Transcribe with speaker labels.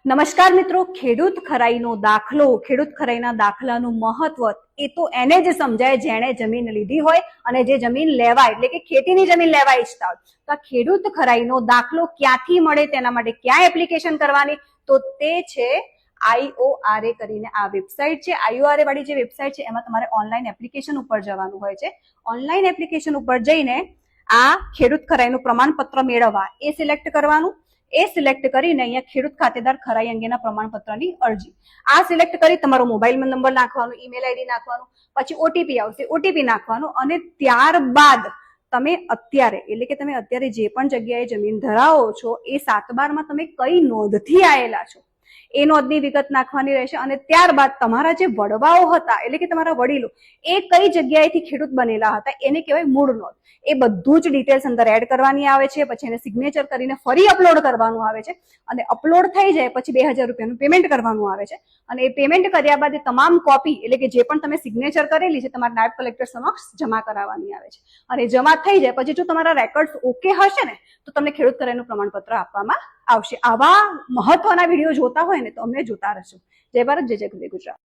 Speaker 1: નમસ્કાર મિત્રો, ખેડૂત ખરાઈનો દાખલો, ખેડૂત ખરાઈના દાખલાનું મહત્વ એ તો એને જ સમજાય જેણે જમીન લીધી હોય અને જે જમીન લેવાય એટલે કે ખેતીની જમીન લેવા ઈચ્છતા હોય. તો આ ખેડૂત ખરાઈનો દાખલો ક્યાંથી મળે, તેના માટે ક્યાં એપ્લિકેશન કરવાની, તો તે છે IORA કરીને આ વેબસાઇટ છે. IORA વાળી જે વેબસાઇટ છે એમાં તમારે ઓનલાઈન એપ્લિકેશન ઉપર જવાનું હોય છે. ઓનલાઈન એપ્લિકેશન ઉપર જઈને આ ખેડૂત ખરાઈનું પ્રમાણપત્ર મેળવવા એ સિલેક્ટ કરવાનું. એ સિલેક્ટ કરીને અહીંયા ખેડૂત ખાતેદાર ખરાઈ અંગેના પ્રમાણપત્રની અરજી આ સિલેક્ટ કરી તમારો મોબાઈલ નંબર નાખવાનો, ઈમેલ આઈડી નાખવાનું, પછી ઓટીપી આવશે, ઓટીપી નાખવાનું અને ત્યારબાદ તમે અત્યારે જે પણ જગ્યાએ જમીન ધરાવો છો એ 7/12માં તમે કઈ નોંધથી આવેલા છો એ નોંધની વિગત નાખવાની રહેશે. અને ત્યારબાદ તમારા જે વડવાઓ હતા એટલે કે તમારા વડીલો એ કઈ જગ્યાએથી ખેડૂત બનેલા હતા એને કહેવાય મૂળ નોંધ. એ બધું જ ડિટેલ્સ અંદર એડ કરવાની આવે છે. પછી એને સિગ્નેચર કરીને ફરી અપલોડ કરવાનું આવે છે અને અપલોડ થઈ જાય પછી 2000 રૂપિયાનું પેમેન્ટ કરવાનું આવે છે. અને એ પેમેન્ટ કર્યા બાદ તમામ કોપી એટલે કે જે પણ તમે સિગ્નેચર કરેલી છે તમારા નાયબ કલેક્ટર સમક્ષ જમા કરાવવાની આવે છે. અને જમા થઈ જાય પછી જો તમારા રેકોર્ડ ઓકે હશે ને તો તમને ખેડૂત ખરાઈનું પ્રમાણપત્ર આપવામાં આવશે. આવા મહત્વના વિડીયો જોતા હોય ને તો અમને જોતા રહેશો. જય ભારત, જય ગુજરાત.